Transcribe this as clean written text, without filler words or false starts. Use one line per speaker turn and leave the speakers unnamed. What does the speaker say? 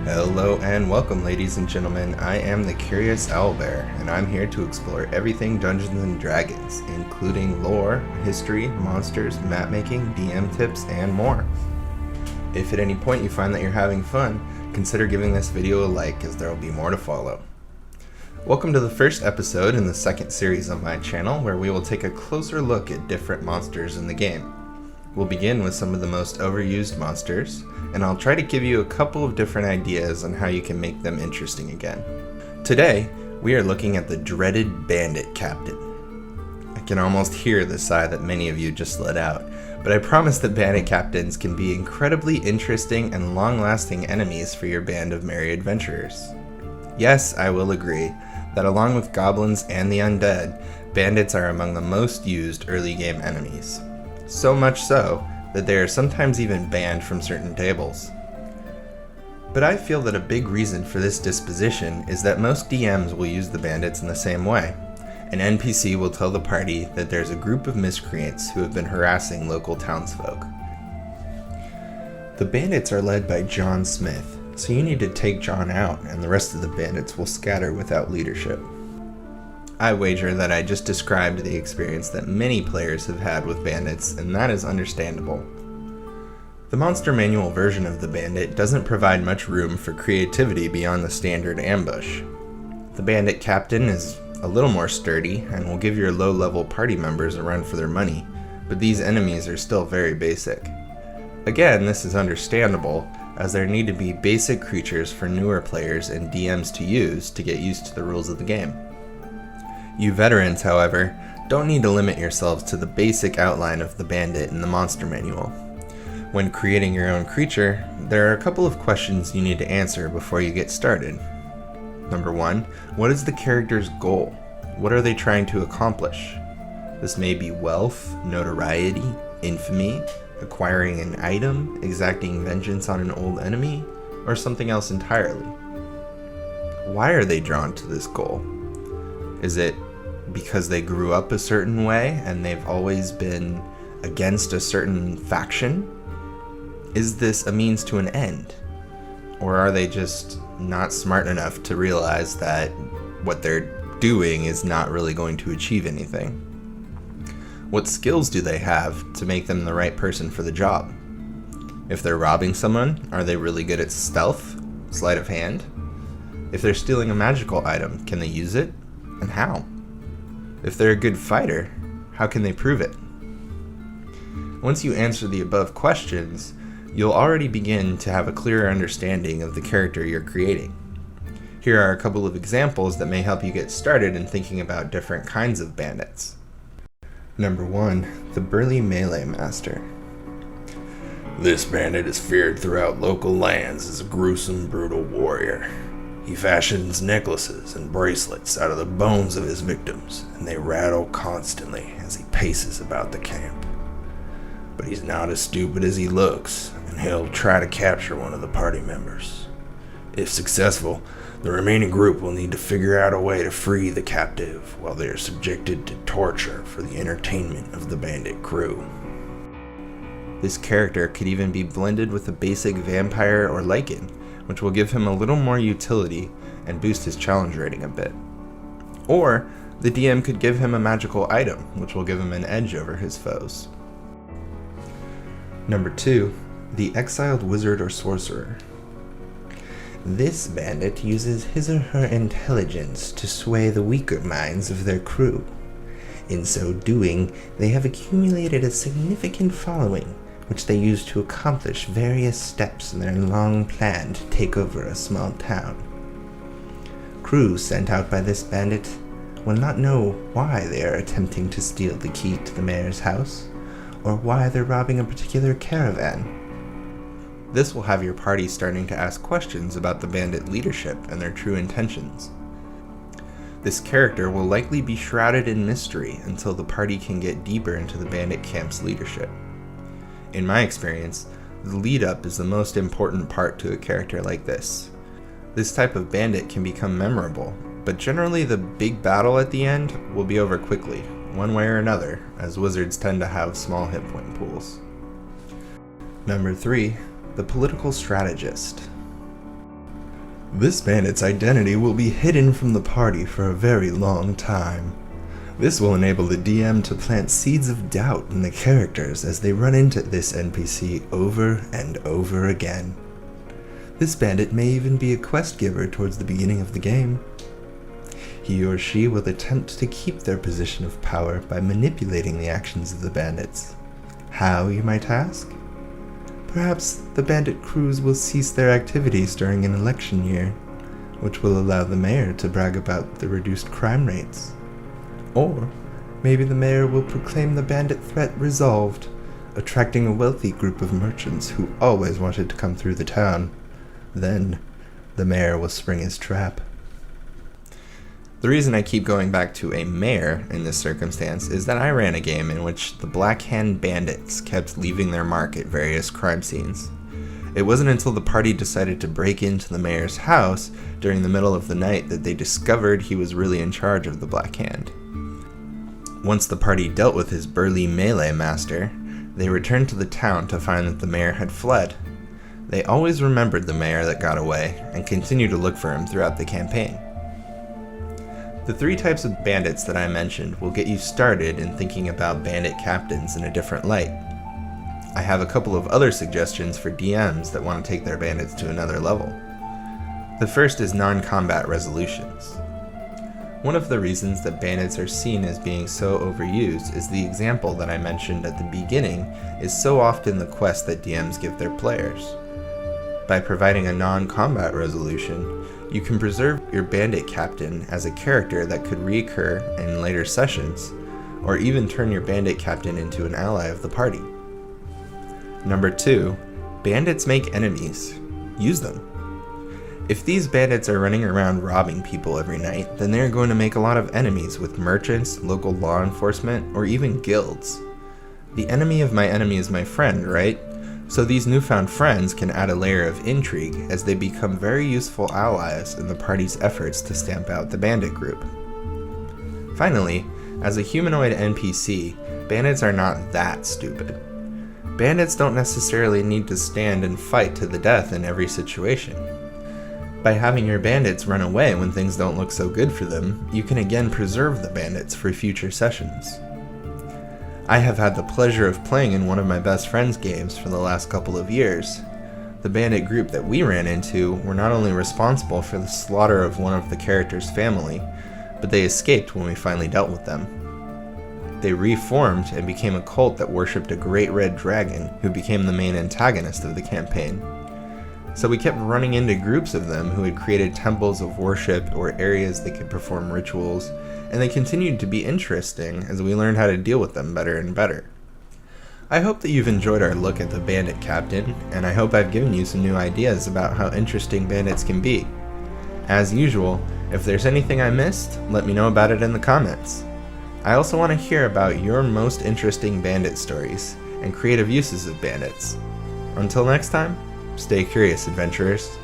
Hello and welcome, ladies and gentlemen. I am the Curious Owlbear, and I'm here to explore everything Dungeons and Dragons, including lore, history, monsters, map making, DM tips, and more. If at any point you find that you're having fun, consider giving this video a like, as there will be more to follow. Welcome to the first episode in the second series on my channel, where we will take a closer look at different monsters in the game. We'll begin with some of the most overused monsters, and I'll try to give you a couple of different ideas on how you can make them interesting again. Today, we are looking at the dreaded Bandit Captain. I can almost hear the sigh that many of you just let out, but I promise that Bandit Captains can be incredibly interesting and long-lasting enemies for your band of merry adventurers. Yes, I will agree that along with goblins and the undead, bandits are among the most used early game enemies. So much so that they are sometimes even banned from certain tables. But I feel that a big reason for this disposition is that most DMs will use the bandits in the same way. An NPC will tell the party that there's a group of miscreants who have been harassing local townsfolk. The bandits are led by John Smith, so you need to take John out and the rest of the bandits will scatter without leadership. I wager that I just described the experience that many players have had with bandits, and that is understandable. The monster manual version of the bandit doesn't provide much room for creativity beyond the standard ambush. The Bandit Captain is a little more sturdy and will give your low-level party members a run for their money, but these enemies are still very basic. Again, this is understandable, as there need to be basic creatures for newer players and DMs to use to get used to the rules of the game. You veterans, however, don't need to limit yourselves to the basic outline of the bandit in the monster manual. When creating your own creature, there are a couple of questions you need to answer before you get started. Number 1, what is the character's goal? What are they trying to accomplish? This may be wealth, notoriety, infamy, acquiring an item, exacting vengeance on an old enemy, or something else entirely. Why are they drawn to this goal? Is it because they grew up a certain way and they've always been against a certain faction? Is this a means to an end? Or are they just not smart enough to realize that what they're doing is not really going to achieve anything? What skills do they have to make them the right person for the job? If they're robbing someone, are they really good at stealth, sleight of hand? If they're stealing a magical item, can they use it? And how? If they're a good fighter, how can they prove it? Once you answer the above questions, you'll already begin to have a clearer understanding of the character you're creating. Here are a couple of examples that may help you get started in thinking about different kinds of bandits. Number 1, the burly melee master. This bandit is feared throughout local lands as a gruesome, brutal warrior. He fashions necklaces and bracelets out of the bones of his victims, and they rattle constantly as he paces about the camp. But he's not as stupid as he looks, and he'll try to capture one of the party members. If successful, the remaining group will need to figure out a way to free the captive while they are subjected to torture for the entertainment of the bandit crew. This character could even be blended with a basic vampire or lycan, which will give him a little more utility and boost his challenge rating a bit. Or, the DM could give him a magical item, which will give him an edge over his foes. Number 2, the exiled wizard or sorcerer. This bandit uses his or her intelligence to sway the weaker minds of their crew. In so doing, they have accumulated a significant following, which they use to accomplish various steps in their long plan to take over a small town. Crews sent out by this bandit will not know why they are attempting to steal the key to the mayor's house, or why they're robbing a particular caravan. This will have your party starting to ask questions about the bandit leadership and their true intentions. This character will likely be shrouded in mystery until the party can get deeper into the bandit camp's leadership. In my experience, the lead-up is the most important part to a character like this. This type of bandit can become memorable, but generally the big battle at the end will be over quickly, one way or another, as wizards tend to have small hit point pools. Number 3, the political strategist. This bandit's identity will be hidden from the party for a very long time. This will enable the DM to plant seeds of doubt in the characters as they run into this NPC over and over again. This bandit may even be a quest giver towards the beginning of the game. He or she will attempt to keep their position of power by manipulating the actions of the bandits. How, you might ask? Perhaps the bandit crews will cease their activities during an election year, which will allow the mayor to brag about the reduced crime rates. Or maybe the mayor will proclaim the bandit threat resolved, attracting a wealthy group of merchants who always wanted to come through the town. Then, the mayor will spring his trap. The reason I keep going back to a mayor in this circumstance is that I ran a game in which the Black Hand bandits kept leaving their mark at various crime scenes. It wasn't until the party decided to break into the mayor's house during the middle of the night that they discovered he was really in charge of the Black Hand. Once the party dealt with his burly melee master, they returned to the town to find that the mayor had fled. They always remembered the mayor that got away and continued to look for him throughout the campaign. The three types of bandits that I mentioned will get you started in thinking about bandit captains in a different light. I have a couple of other suggestions for DMs that want to take their bandits to another level. The first is non-combat resolutions. One of the reasons that bandits are seen as being so overused is the example that I mentioned at the beginning is so often the quest that DMs give their players. By providing a non-combat resolution, you can preserve your bandit captain as a character that could reoccur in later sessions, or even turn your bandit captain into an ally of the party. Number 2, bandits make enemies. Use them. If these bandits are running around robbing people every night, then they're going to make a lot of enemies with merchants, local law enforcement, or even guilds. The enemy of my enemy is my friend, right? So these newfound friends can add a layer of intrigue as they become very useful allies in the party's efforts to stamp out the bandit group. Finally, as a humanoid NPC, bandits are not that stupid. Bandits don't necessarily need to stand and fight to the death in every situation. By having your bandits run away when things don't look so good for them, you can again preserve the bandits for future sessions. I have had the pleasure of playing in one of my best friend's games for the last couple of years. The bandit group that we ran into were not only responsible for the slaughter of one of the character's family, but they escaped when we finally dealt with them. They reformed and became a cult that worshipped a great red dragon who became the main antagonist of the campaign. So we kept running into groups of them who had created temples of worship or areas they could perform rituals, and they continued to be interesting as we learned how to deal with them better and better. I hope that you've enjoyed our look at the Bandit Captain, and I hope I've given you some new ideas about how interesting bandits can be. As usual, if there's anything I missed, let me know about it in the comments. I also want to hear about your most interesting bandit stories and creative uses of bandits. Until next time, stay curious, adventurers.